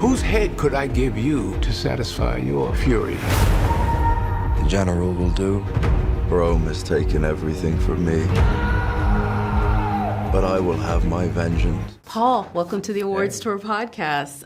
Whose head could I give you to satisfy your fury? The general will do. Rome has taken everything from me. But I will have my vengeance. Paul, welcome to the Awards Tour podcast.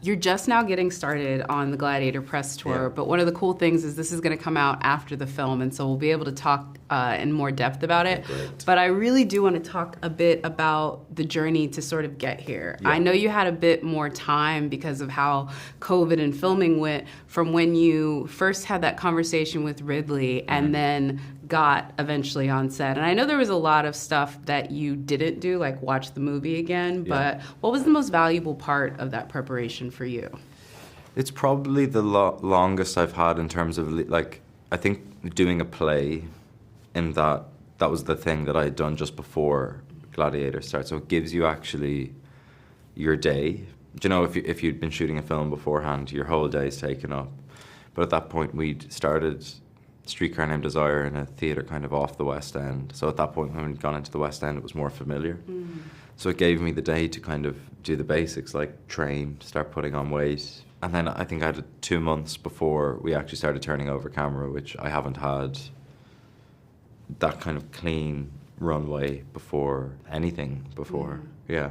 You're just now getting started on the Gladiator press tour, but one of the cool things is this is going to come out after the film, and so we'll be able to talk in more depth about it. Great. But I really do want to talk a bit about the journey to sort of get here. Yeah. I know you had a bit more time because of how COVID and filming went from when you first had that conversation with Ridley and then got eventually on set. And I know there was a lot of stuff that you didn't do, like watch the movie again, but what was the most valuable part of that preparation for you? It's probably the longest I've had in terms of, like, I think doing a play in that was the thing that I had done just before Gladiator started. So it gives you actually your day. You know, if you'd been shooting a film beforehand, your whole day is taken up. But at that point, we'd started Streetcar Named Desire in a theatre kind of off the West End. So at that point, when we'd gone into the West End, it was more familiar. So it gave me the day to kind of do the basics, like train, start putting on weight. And then I think I had 2 months before we actually started turning over camera, which I haven't had that kind of clean runway before anything before. Yeah.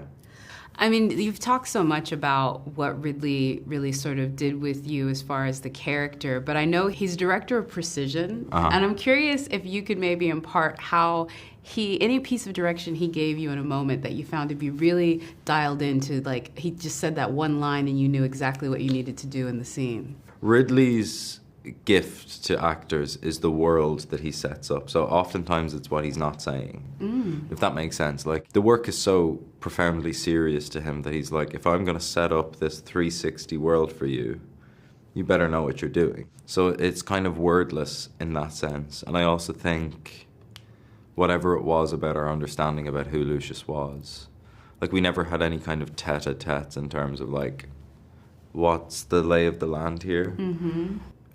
I mean, you've talked so much about what Ridley really sort of did with you as far as the character, but I know he's director of precision, and I'm curious if you could maybe impart how any piece of direction he gave you in a moment that you found to be really dialed into, like he just said that one line and you knew exactly what you needed to do in the scene. Ridley's gift to actors is the world that he sets up. So oftentimes it's what he's not saying, if that makes sense. Like, the work is so profoundly serious to him that he's like, if I'm going to set up this 360 world for you, you better know what you're doing. So it's kind of wordless in that sense. And I also think whatever it was about our understanding about who Lucius was, like, we never had any kind of tete-a-tetes in terms of, like, what's the lay of the land here?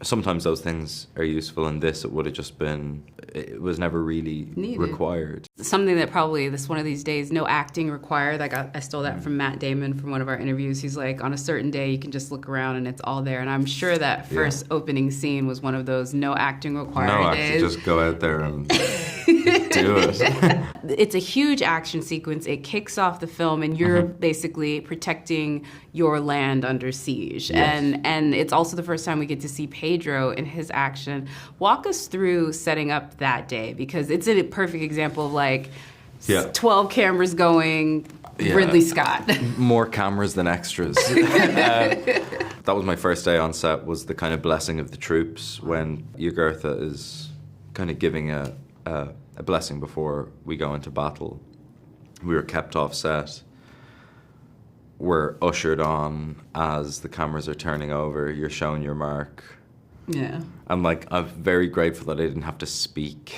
Sometimes those things are useful. In this, it would have just been, it was never really required. Something that probably this one of these days, no acting required. I stole that from Matt Damon from one of our interviews. He's like, on a certain day, you can just look around and it's all there. And I'm sure that first opening scene was one of those no acting required days. Just go out there and do it. It's a huge action sequence. It kicks off the film, and you're basically protecting your land under siege. Yes. And it's also the first time we get to see Pedro in his action. Walk us through setting up that day, because it's a perfect example of, like, 12 cameras going, Ridley Scott. More cameras than extras. That was my first day on set, was the kind of blessing of the troops when Jugurtha is kind of giving a blessing before we go into battle. We were kept off set. We're ushered on as the cameras are turning over. You're showing your mark. Yeah. I'm very grateful that I didn't have to speak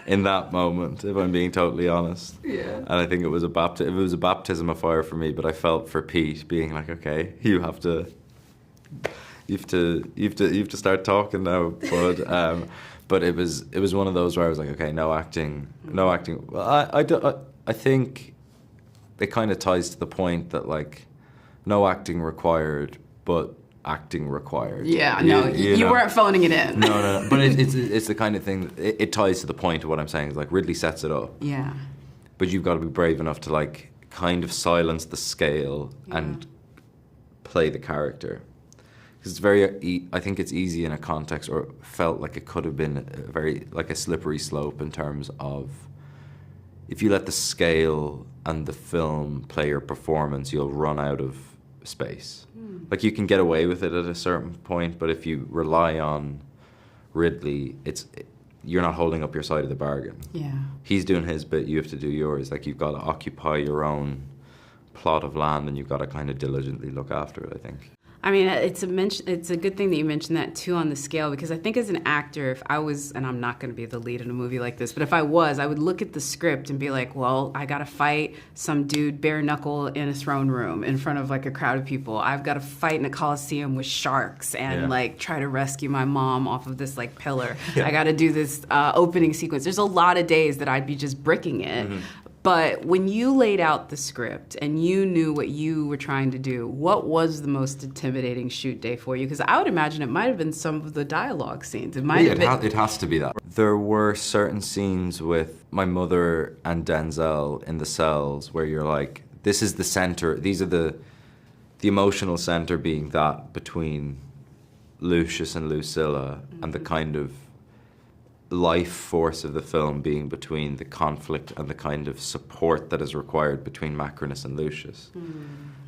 in that moment, if I'm being totally honest. Yeah. And I think it was a baptism of fire for me, but I felt for Pete being like, okay, you have to start talking now, bud. But it was one of those where I was like, okay, no acting. Well, I think it kind of ties to the point that, like, no acting required, but acting required. Yeah, you weren't phoning it in. No. But it's the kind of thing that it ties to the point of what I'm saying. Is like, Ridley sets it up. Yeah. But you've got to be brave enough to, like, kind of silence the scale and play the character. It's I think it's easy in a context, or felt like it could have been a slippery slope in terms of, if you let the scale and the film play your performance, you'll run out of space. Like, you can get away with it at a certain point, but if you rely on Ridley, you're not holding up your side of the bargain. Yeah. He's doing his bit, you have to do yours. Like, you've got to occupy your own plot of land, and you've got to kind of diligently look after it, I think. I mean, it's a good thing that you mentioned that, too, on the scale, because I think as an actor, if I was, and I'm not going to be the lead in a movie like this, but if I was, I would look at the script and be like, well, I got to fight some dude bare knuckle in a throne room in front of, like, a crowd of people. I've got to fight in a coliseum with sharks and, like, try to rescue my mom off of this, like, pillar. I got to do this opening sequence. There's a lot of days that I'd be just bricking it. But when you laid out the script and you knew what you were trying to do, what was the most intimidating shoot day for you? Because I would imagine it might have been some of the dialogue scenes. It might have been. It has to be that. There were certain scenes with my mother and Denzel in the cells where you're like, this is the center. These are the emotional center being that between Lucius and Lucilla, and the kind of life force of the film being between the conflict and the kind of support that is required between Macrinus and Lucius.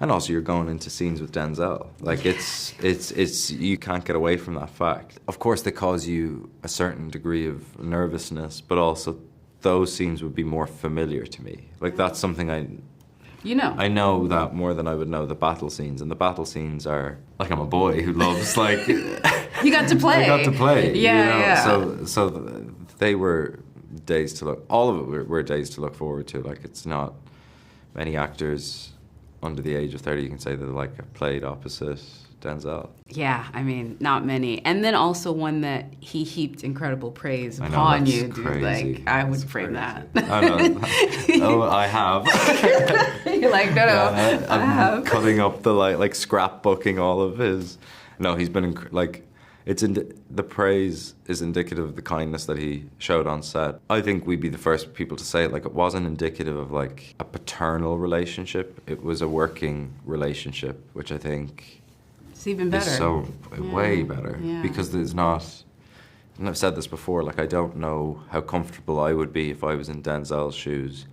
And also you're going into scenes with Denzel. Like it's you can't get away from that fact. Of course they cause you a certain degree of nervousness, but also those scenes would be more familiar to me. Like that's something I know that more than I would know the battle scenes, and the battle scenes are like I'm a boy who loves like you got to play. I got to play. Yeah. So they were days to look. All of it were days to look forward to. Like it's not many actors under the age of 30 you can say that like played opposite Denzel. Yeah, I mean, not many. And then also one that he heaped incredible praise I know, upon that's you, dude. crazy. Like, I would That's frame crazy. that. I know. Oh, I have. You're like, no, Yeah, I I'm have. cutting up the like scrapbooking all of his. No, he's been like, the praise is indicative of the kindness that he showed on set. I think we'd be the first people to say it. Like it wasn't indicative of like a paternal relationship. It was a working relationship, which I think It's even better. is so way better Yeah. because there's not. And I've said this before. Like I don't know how comfortable I would be if I was in Denzel's shoes,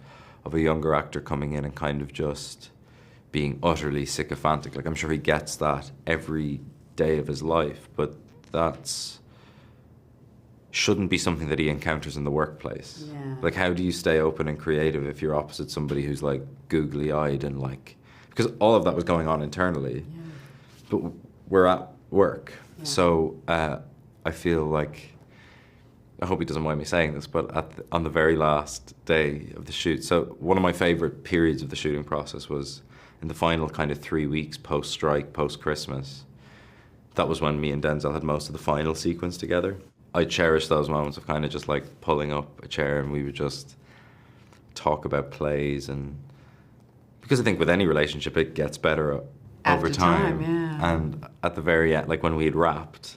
of a younger actor coming in and kind of just being utterly sycophantic. Like I'm sure he gets that every day of his life, but that's shouldn't be something that he encounters in the workplace. Yeah. Like how do you stay open and creative if you're opposite somebody who's like googly-eyed and like, because all of that was going on internally, but we're at work. Yeah. So I feel like, I hope he doesn't mind me saying this, but on the very last day of the shoot, so one of my favorite periods of the shooting process was in the final kind of 3 weeks post-strike, post-Christmas. That was when me and Denzel had most of the final sequence together. I cherish those moments of kind of just like pulling up a chair and we would just talk about plays, and because I think with any relationship it gets better over time. Yeah. And at the very end, like when we had wrapped,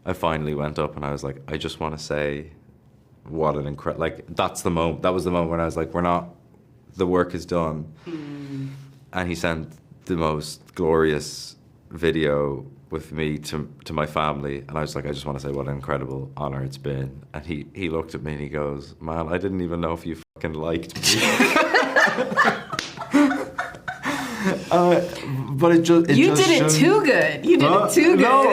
I finally went up and I was like, I just want to say what an incredible, like that's the moment, that was the moment when I was like, the work is done. And he sent the most glorious video with me to my family, and I was like, I just want to say what an incredible honor it's been. And he looked at me and he goes, man, I didn't even know if you fucking liked me. But it just You did it too good. You did it too good. No,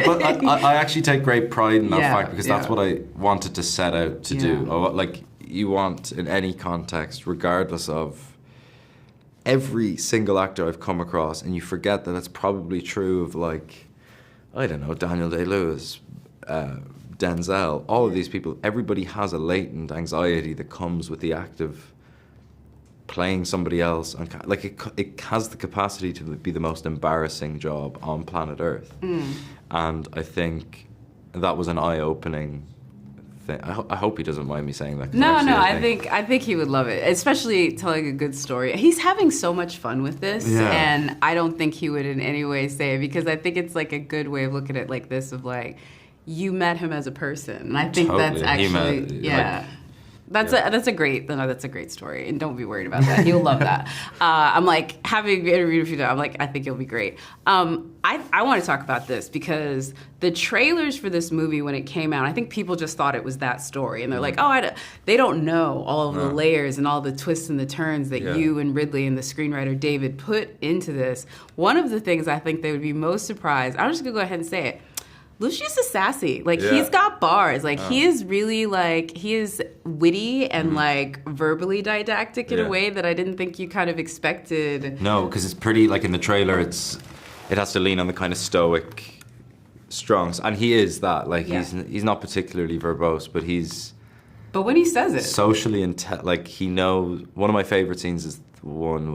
but I actually take great pride in that fact, because that's yeah. what I wanted to set out to do. Yeah. Like you want in any context, regardless of every single actor I've come across, and you forget that it's probably true of like, I don't know, Daniel Day-Lewis, Denzel, all of these people. Everybody has a latent anxiety that comes with the act of playing somebody else. Like it has the capacity to be the most embarrassing job on planet Earth. And I think that was an eye-opening thing. I hope he doesn't mind me saying that. No, I think he would love it, especially telling a good story. He's having so much fun with this, and I don't think he would in any way say it, because I think it's like a good way of looking at it like this, of like, you met him as a person, and I think that's actually That's a great story, and don't be worried about that. He'll love that. I'm like, having interviewed a few times, I'm like, I think it'll be great. I want to talk about this because the trailers for this movie, when it came out, I think people just thought it was that story, and they're like, they don't know all of the layers and all the twists and the turns that you and Ridley and the screenwriter David put into this. One of the things I think they would be most surprised, I'm just gonna go ahead and say it, Lucius is sassy. Like, he's got bars. Like, he is really, like, he is witty and, like, verbally didactic in a way that I didn't think you kind of expected. No, because it's pretty, like, in the trailer, it has to lean on the kind of stoic, strong, and he is that. Like, he's not particularly verbose, but he's... But when he says it... Socially, like, he knows... One of my favorite scenes is the one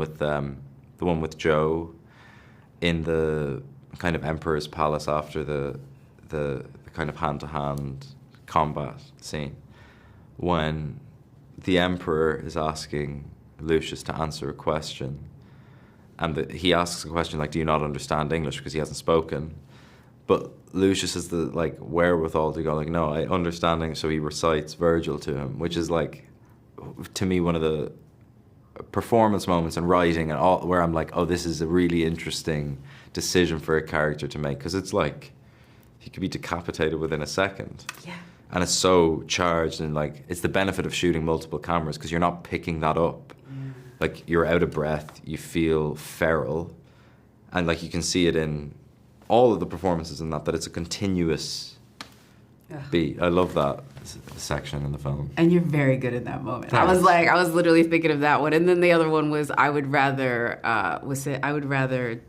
with Joe in the kind of Emperor's Palace after the kind of hand-to-hand combat scene, when the Emperor is asking Lucius to answer a question, and he asks a question like, "Do you not understand English?" because he hasn't spoken. But Lucius has the wherewithal to go like, "No, I understand English." So he recites Virgil to him, which is to me one of the performance moments in writing and all where I'm like, oh, this is a really interesting decision for a character to make, because it's like he could be decapitated within a second. Yeah. And it's so charged, and it's the benefit of shooting multiple cameras because you're not picking that up. You're out of breath, you feel feral, and you can see it in all of the performances in that it's a continuous beat. I love that section in the film. And you're very good in that moment. Thanks. I was literally thinking of that one, and then the other one was I would rather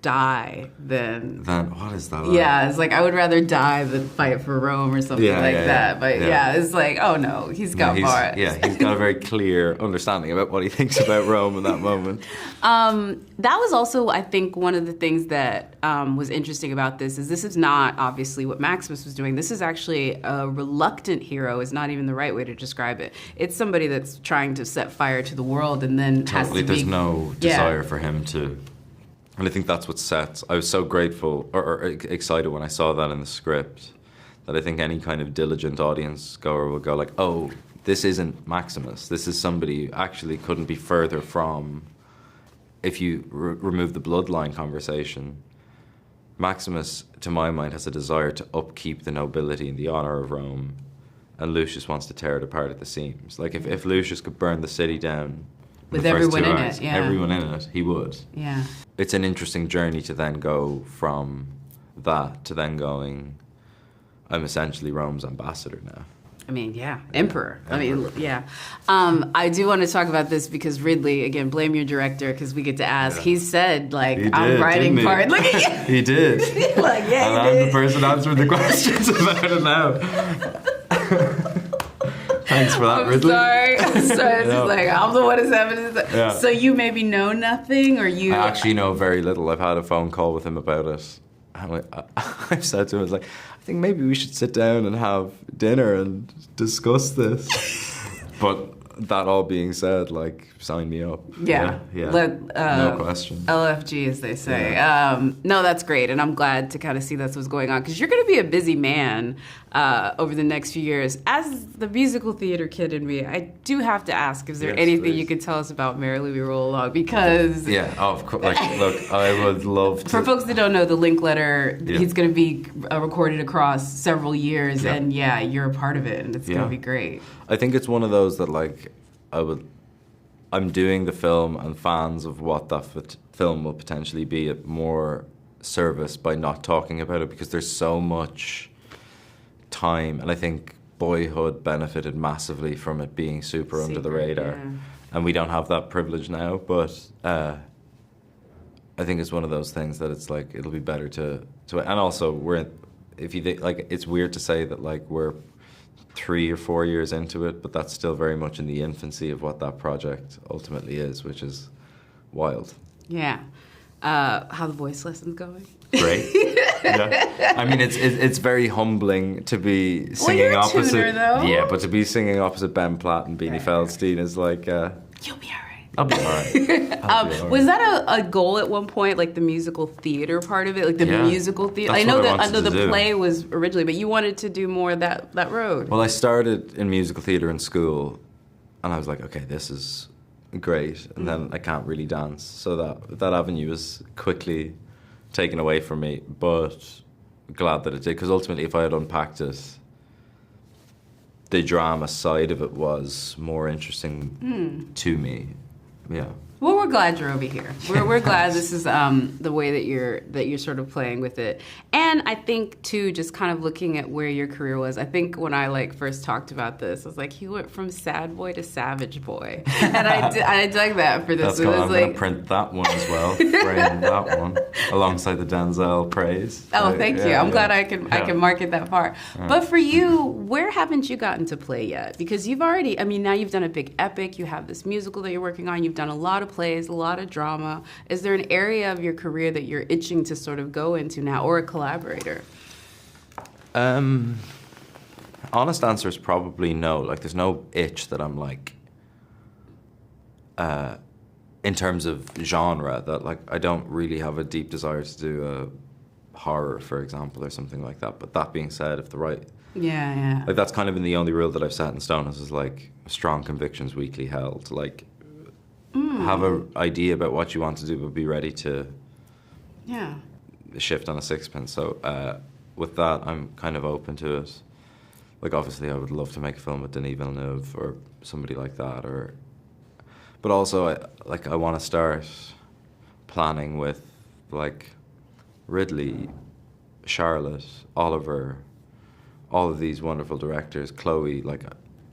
die than. Then what is that? Yeah, it's I would rather die than fight for Rome or something that. But it's oh no, he's got bars. Yeah, he's got a very clear understanding about what he thinks about Rome in that moment. That was also, I think, one of the things that was interesting about this is not obviously what Maximus was doing. This is actually a reluctant hero is not even the right way to describe it. It's somebody that's trying to set fire to the world and then has to there's no desire for him to. And I think that's what sets. I was so grateful or excited when I saw that in the script that I think any kind of diligent audience goer will go oh, this isn't Maximus. This is somebody who actually couldn't be further from, if you remove the bloodline conversation, Maximus, to my mind, has a desire to upkeep the nobility and the honor of Rome, and Lucius wants to tear it apart at the seams. If Lucius could burn the city down with the first everyone 2 in hours, it, yeah. everyone in it, he would. Yeah. It's an interesting journey to then go from that to then going, I'm essentially Rome's ambassador now. I mean, yeah, Emperor. I mean, yeah. I do want to talk about this because Ridley, again, blame your director because we get to ask. Yeah. He said, I'm writing part. Look at you. He did. And I'm the person answering the questions about it now. Thanks for that, Ridley. I'm sorry. It's just I'm the one that's having this. Yeah. So you maybe know nothing, or you? I actually know very little. I've had a phone call with him about it. I've said to him, I think maybe we should sit down and have dinner and discuss this. But that all being said, sign me up. Yeah. No question. LFG, as they say. Yeah. No, that's great. And I'm glad to kind of see that's what's going on. Because you're going to be a busy man over the next few years. As the musical theater kid in me, I do have to ask, is there anything you could tell us about Merrily We Roll Along? Because... Yeah, of course. Look, I would love to... For folks that don't know, the Linkletter, he's going to be recorded across several years. Yeah. And you're a part of it. And it's going to be great. I think it's one of those that, I'm doing the film, and fans of what that film will potentially be at more service by not talking about it, because there's so much time, and I think Boyhood benefited massively from it being super under the radar, and we don't have that privilege now. But I think it's one of those things that it's it'll be better to and also if you think it's weird to say that we're 3 or 4 years into it, but that's still very much in the infancy of what that project ultimately is, which is wild. Yeah. How the voice lessons going? Great. Yeah. I mean, it's very humbling to be singing you're a opposite. tuner, though. Yeah, but to be singing opposite Ben Platt and Beanie Feldstein is You'll be all right. I'll be all right. Was that a goal at one point, the musical theater part of it, the musical theater? That's I know what I that wanted the to do. play was originally, but you wanted to do more of that road. Well, I started in musical theatre in school, and I was like, okay, this is great, and then I can't really dance, so that avenue was quickly taken away from me. But glad that it did, because ultimately, if I had unpacked it, the drama side of it was more interesting to me. Yeah. Well, we're glad you're over here. We're glad this is the way that you're sort of playing with it. And I think too, just kind of looking at where your career was. I think when I first talked about this, I was he went from sad boy to savage boy, and I dug that for this. That's cool. I'm going to print that one as well. Frame that one alongside the Denzel praise. Oh, thank you. I'm glad I can market that part. But for you, where haven't you gotten to play yet? Because you've already, now you've done a big epic. You have this musical that you're working on. You've done a lot of plays, a lot of drama. Is there an area of your career that you're itching to sort of go into now, or a collaborator? Honest answer is probably no. There's no itch that I'm in terms of genre, that like I don't really have a deep desire to do a horror, for example, or something like that. But that being said, if the right, yeah, like that's kind of been the only rule that I've set in stone, is like strong convictions weakly held. Like have an idea about what you want to do, but be ready to shift on a sixpence. So with that, I'm kind of open to it. Like obviously, I would love to make a film with Denis Villeneuve or somebody like that, but also I want to start planning with like Ridley, Charlotte, Oliver, all of these wonderful directors, Chloe. Like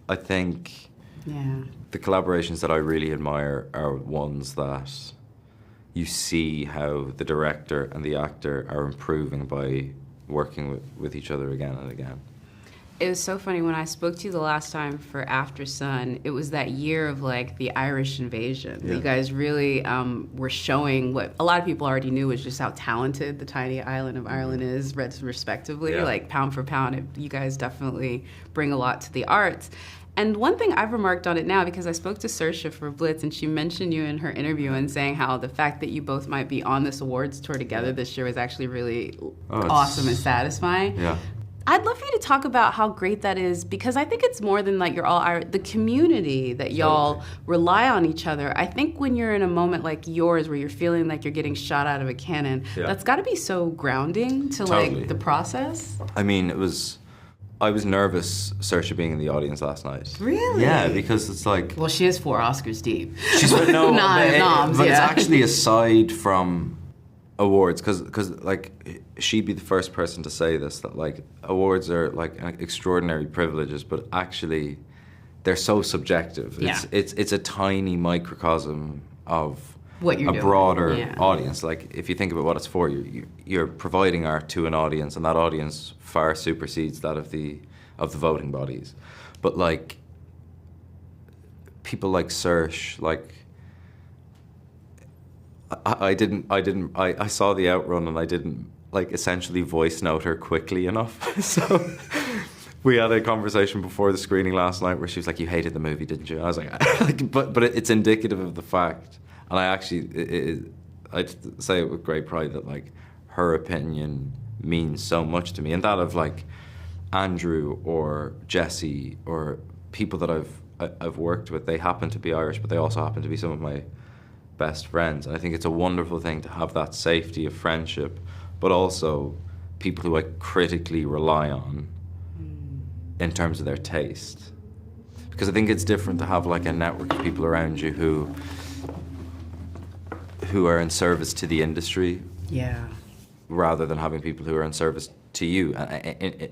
I think the collaborations that I really admire are ones that you see how the director and the actor are improving by working with each other again and again. It was so funny when I spoke to you the last time for After Sun. It was that year of like the Irish invasion. Yeah. You guys really were showing what a lot of people already knew was just how talented the tiny island of Ireland is, respectively. Yeah. Like pound for pound, you guys definitely bring a lot to the arts. And one thing I've remarked on it now, because I spoke to Saoirse for Blitz, and she mentioned you in her interview and saying how the fact that you both might be on this awards tour together this year was actually really awesome and satisfying. Yeah. I'd love for you to talk about how great that is, because I think it's more than like you're all Irish. The community that y'all rely on each other. I think when you're in a moment like yours where you're feeling like you're getting shot out of a cannon, that's got to be so grounding to like the process. I mean, I was nervous, Saoirse being in the audience last night. Really? Yeah, because it's like... Well, she is 4 Oscars deep. She's no, noms, but it's actually aside from awards, because like she'd be the first person to say this, that like awards are like extraordinary privileges, but actually they're so subjective. It's a tiny microcosm of what you're doing. Broader audience. Like if you think about what it's for, you're providing art to an audience, and that audience far supersedes that of the voting bodies. But like people like Saoirse, like I saw the outrun and I didn't like essentially voice note her quickly enough. So we had a conversation before the screening last night where she was like, "You hated the movie, didn't you?" I was like, but it's indicative of the fact, and I say it with great pride, that like her opinion means so much to me, and that of like Andrew or Jesse or people that I've worked with. They happen to be Irish, but they also happen to be some of my best friends, and I think it's a wonderful thing to have that safety of friendship, but also people who I critically rely on in terms of their taste, because I think it's different to have like a network of people around you who are in service to the industry, rather than having people who are in service to you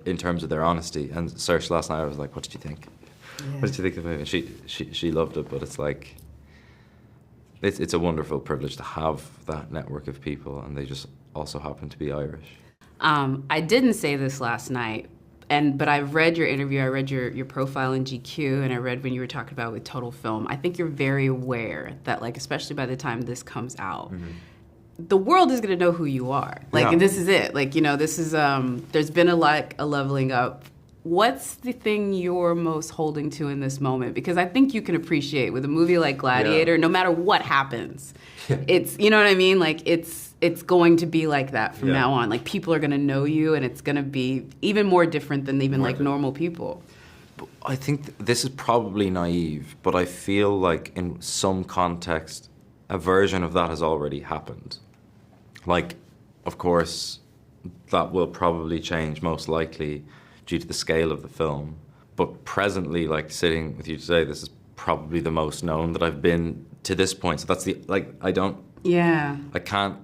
in terms of their honesty. And Saoirse last night, I was like, "What did you think? What did you think of the movie?" She loved it, but it's like it's a wonderful privilege to have that network of people, and they just also happen to be Irish. I didn't say this last night, but I've read your interview, I read your profile in GQ, and I read when you were talking about with Total Film. I think you're very aware that, like, especially by the time this comes out, the world is going to know who you are. Like, this is it. Like, you know, this is, there's been a leveling up. What's the thing you're most holding to in this moment? Because I think you can appreciate with a movie like Gladiator, no matter what happens, it's, you know what I mean? Like, it's going to be like that from now on. Like, people are going to know you, and it's going to be even more different than even like normal people. I think this is probably naive, but I feel like in some context, a version of that has already happened. Like, of course, that will probably change, most likely, due to the scale of the film. But presently, like, sitting with you today, this is probably the most known that I've been to this point. So that's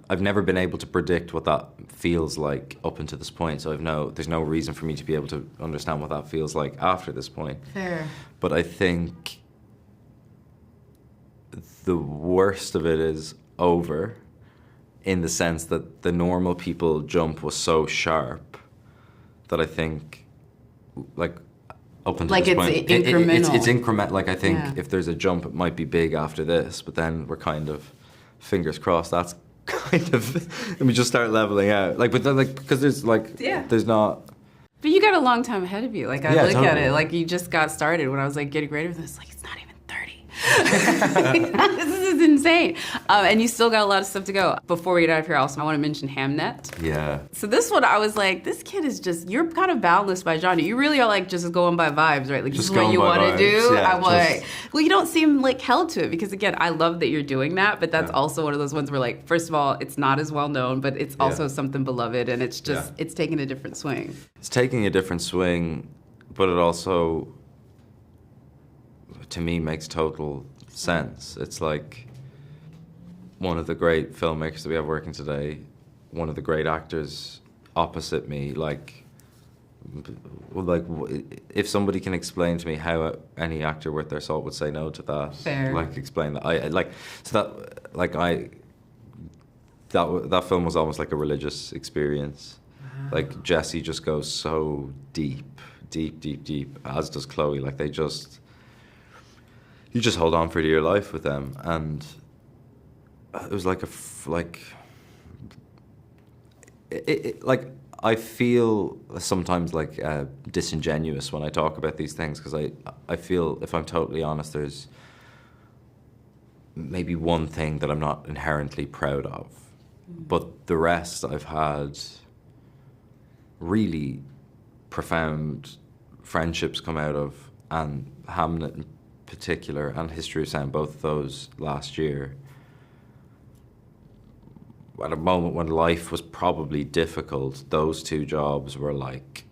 I've never been able to predict what that feels like up until this point. So there's no reason for me to be able to understand what that feels like after this point. Fair. But I think the worst of it is over, in the sense that the normal people jump was so sharp that I think, like, up until this point, incremental. It's incremental. Like, I think if there's a jump, it might be big after this, but then we're kind of, fingers crossed, that's kind of, let me just start leveling out. Like, but then, like, because there's like, there's not. But you got a long time ahead of you. Like, I look at it, like, you just got started. When I was like getting ready for this, like, it's not even 30. This is insane. And you still got a lot of stuff to go. Before we get out of here, also, I want to mention Hamnet. Yeah. So this one, I was like, this kid is just, you're kind of boundless by genre. You really are like just going by vibes, right? Like, this is what you want to do. Yeah, I'm like, well, you don't seem like held to it because, again, I love that you're doing that, but that's also one of those ones where, like, first of all, it's not as well known, but it's also something beloved, and it's just, it's taking a different swing. It's taking a different swing, but it also, to me, makes total sense. It's like one of the great filmmakers that we have working today, one of the great actors opposite me, like if somebody can explain to me how any actor worth their salt would say no to that, Fair. like explain that. That film was almost like a religious experience. Wow. Like Jesse just goes so deep, as does Chloe. Like you just hold on for dear life with them, and it was like I feel sometimes like disingenuous when I talk about these things, because I feel, if I'm totally honest, there's maybe one thing that I'm not inherently proud of, but the rest I've had really profound friendships come out of, and Hamnet in particular and History of Sound, both of those last year, at a moment when life was probably difficult. Those two jobs were like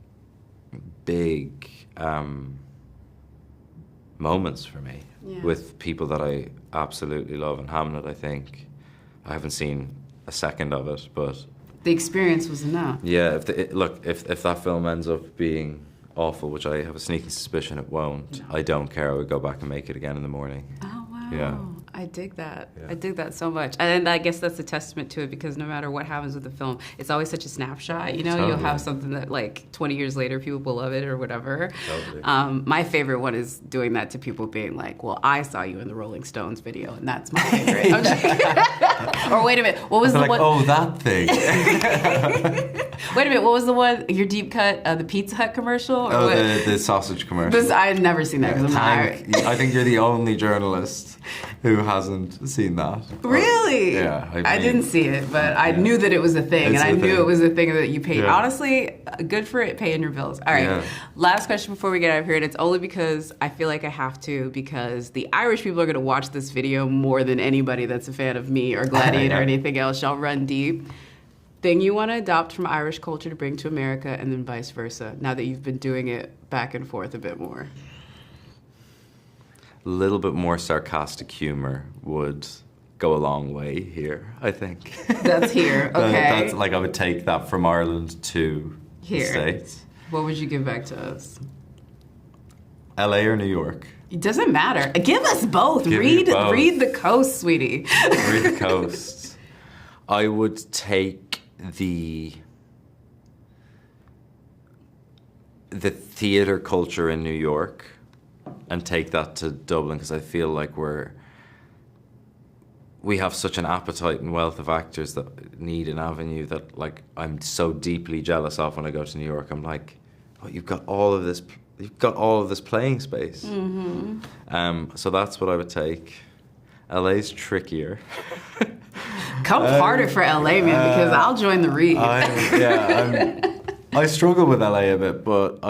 big moments for me with people that I absolutely love. And Hamnet, I think, I haven't seen a second of it, but the experience was enough. Yeah, if that film ends up being awful, which I have a sneaking suspicion it won't, I don't care. I would go back and make it again in the morning. Oh, wow. Yeah. I dig that. Yeah. I dig that so much. And I guess that's a testament to it, because no matter what happens with the film, it's always such a snapshot. You know, Totally. You'll have something that like 20 years later, people will love it or whatever. Totally. My favorite one is doing that to people being like, well, I saw you in the Rolling Stones video, and that's my favorite. I'm just kidding. Or wait a minute, what was the one? Oh, that thing. Wait a minute, what was the one? Your deep cut, the Pizza Hut commercial? Or Oh, what? the sausage commercial. I had never seen that because I think you're the only journalist who hasn't seen that. Really? Yeah. I didn't see it, but I knew that it was a thing, and I knew it was a thing that you paid. Yeah. Honestly, good for it, paying your bills. All right, Yeah. Last question before we get out of here, and it's only because I feel like I have to, because the Irish people are going to watch this video more than anybody that's a fan of me or Gladiator or anything else. Y'all run deep. Thing you want to adopt from Irish culture to bring to America, and then vice versa, now that you've been doing it back and forth a bit more. A little bit more sarcastic humor would go a long way here, I think. That's here, okay. That's like, I would take that from Ireland to Here. the States. What would you give back to us? LA or New York? It doesn't matter. Give us both. Give me both. Read the coast, sweetie. Read the coast. I would take the theater culture in New York and take that to Dublin, because I feel like we have such an appetite and wealth of actors that need an avenue that, like, I'm so deeply jealous of when I go to New York. I'm like, oh, you've got all of this playing space. Mm-hmm. So that's what I would take. LA's trickier. Come harder for LA, man, because I'll join the read. I struggle with LA a bit, but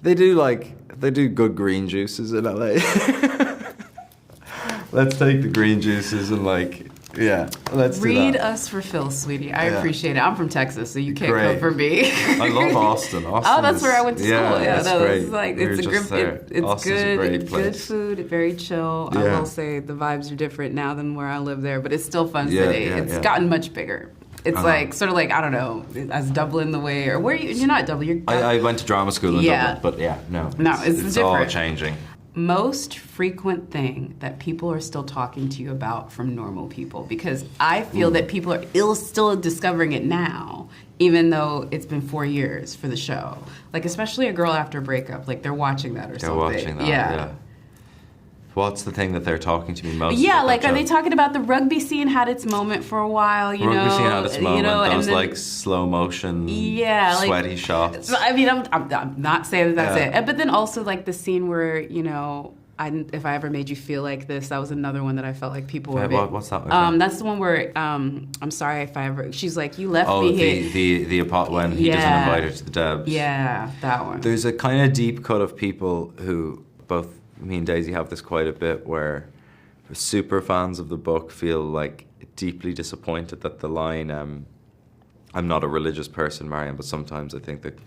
they do good green juices in LA. Let's take the green juices and let's read do that. us for Phil, sweetie. I appreciate it. I'm from Texas, so you can't come for me. I love Austin. That's where I went to school. Yeah, no, great. It's like it's good. Austin's a great place. Good food, very chill. I will say the vibes are different now than where I live there, but it's still fun city. It's gotten much bigger. It's like sort of like, I don't know, as Dublin the way, or where you're not Dublin. I went to drama school in Dublin, but it's different. all changing. Most frequent thing that people are still talking to you about from normal people, because I feel that people are still discovering it now, even though it's been 4 years for the show. Like, especially a girl after a breakup, like they're watching that or something. They're watching that, yeah. What's the thing that they're talking to me most? Yeah, about like that are they job? talking about the rugby scene had its moment for a while? You Rugby know, scene had its moment. You know, Those and then, like slow motion, yeah, like, sweaty shots. So, I mean, I'm not saying that that's Yeah. it, but then also like the scene where you know. If I ever made you feel like this, that was another one that I felt like people were. What's that one? That's the one where I'm sorry if I ever. She's like, you left Oh, me here. the when he doesn't invite her to the Debs. Yeah, that one. There's a kind of deep cut of people who, both me and Daisy have this quite a bit, where super fans of the book feel like deeply disappointed that the line, I'm not a religious person, Marion, but sometimes I think that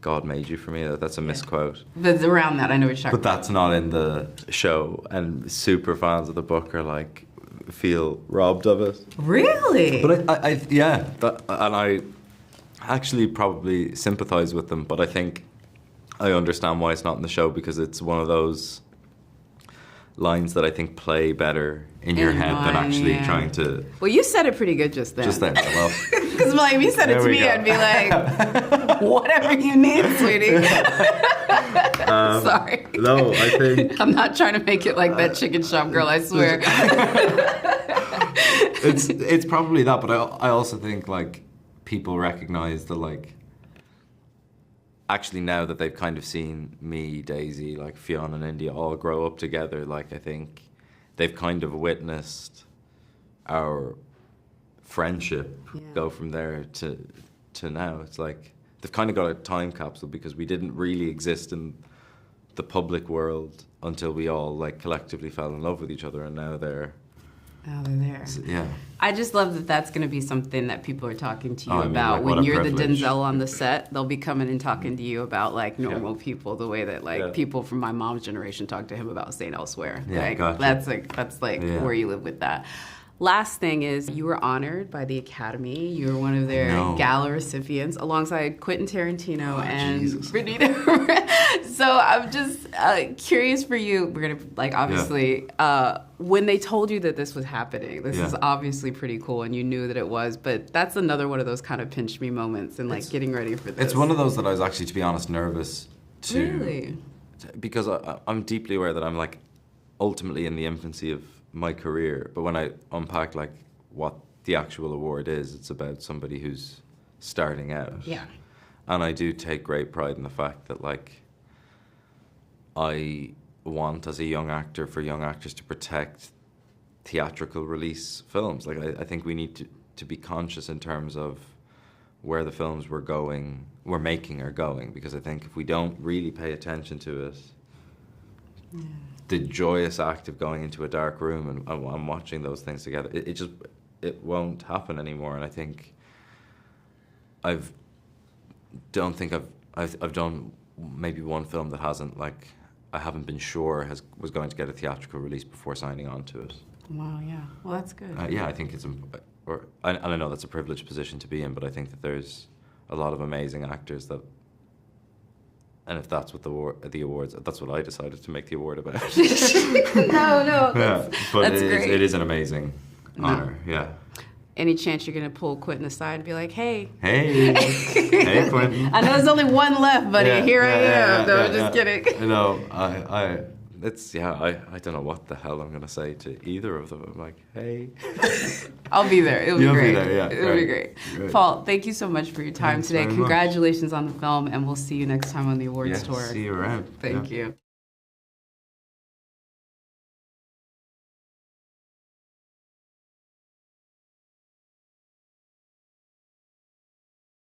God made you for me. That's a misquote. But around that, I know what you're talking But that's not in the show, and super fans of the book are like, feel robbed of it. Really? But and I actually probably sympathise with them, but I think I understand why it's not in the show, because it's one of those lines that I think play better in your head than actually trying to... Well, you said it pretty good just then. Just then, well... Because like, if you said it to me, I'd be like, whatever you need, sweetie. Sorry. No, I think... I'm not trying to make it like that chicken shop girl, I swear. It's probably that, but I also think, like, people recognise the, like... Actually, now that they've kind of seen me, Daisy, like Fionn and India all grow up together, like I think they've kind of witnessed our friendship go from there to now. It's like they've kind of got a time capsule, because we didn't really exist in the public world until we all like collectively fell in love with each other, and now they're there. Yeah. I just love that that's going to be something that people are talking to you about. like, what when a you're privilege. the Denzel on the set, they'll be coming and talking to you about like normal people, the way that like people from my mom's generation talk to him about St. Elsewhere. Yeah, like, gotcha. That's where you live with that. Last thing is, you were honored by the Academy. You were one of their gala recipients, alongside Quentin Tarantino and Ridley. So I'm just curious for you. We're gonna like obviously when they told you that this was happening. This is obviously pretty cool, and you knew that it was. But that's another one of those kind of pinch me moments, and like getting ready for this. It's one of those that I was actually, to be honest, nervous to. Really? Because I'm deeply aware that I'm like ultimately in the infancy of my career, but when I unpack like what the actual award is, it's about somebody who's starting out. Yeah. And I do take great pride in the fact that like I want, as a young actor, for young actors to protect theatrical release films. Like I think we need to be conscious in terms of where the films we're making are going, because I think if we don't really pay attention to it, the joyous act of going into a dark room and watching those things together, it won't happen anymore. And I think I've done maybe one film that hasn't, like, I haven't been sure was going to get a theatrical release before signing on to it. Wow, yeah. Well, that's good. I think it's, and I know that's a privileged position to be in, but I think that there's a lot of amazing actors that, and if that's what the awards, that's what I decided to make the award about. No, but that's great. It is an amazing honor. Yeah. Any chance you're gonna pull Quentin aside and be like, hey, Hey, Quentin. I know there's only one left, buddy. Here I am. No, I'm just kidding. No, I don't know what the hell I'm gonna say to either of them. I'm like, hey. I'll be there. It'll be You'll great. be there, yeah. It'll be great. Paul, thank you so much for your time Thanks today. very much. Congratulations on the film, and we'll see you next time on the awards tour. See you around. Thank you.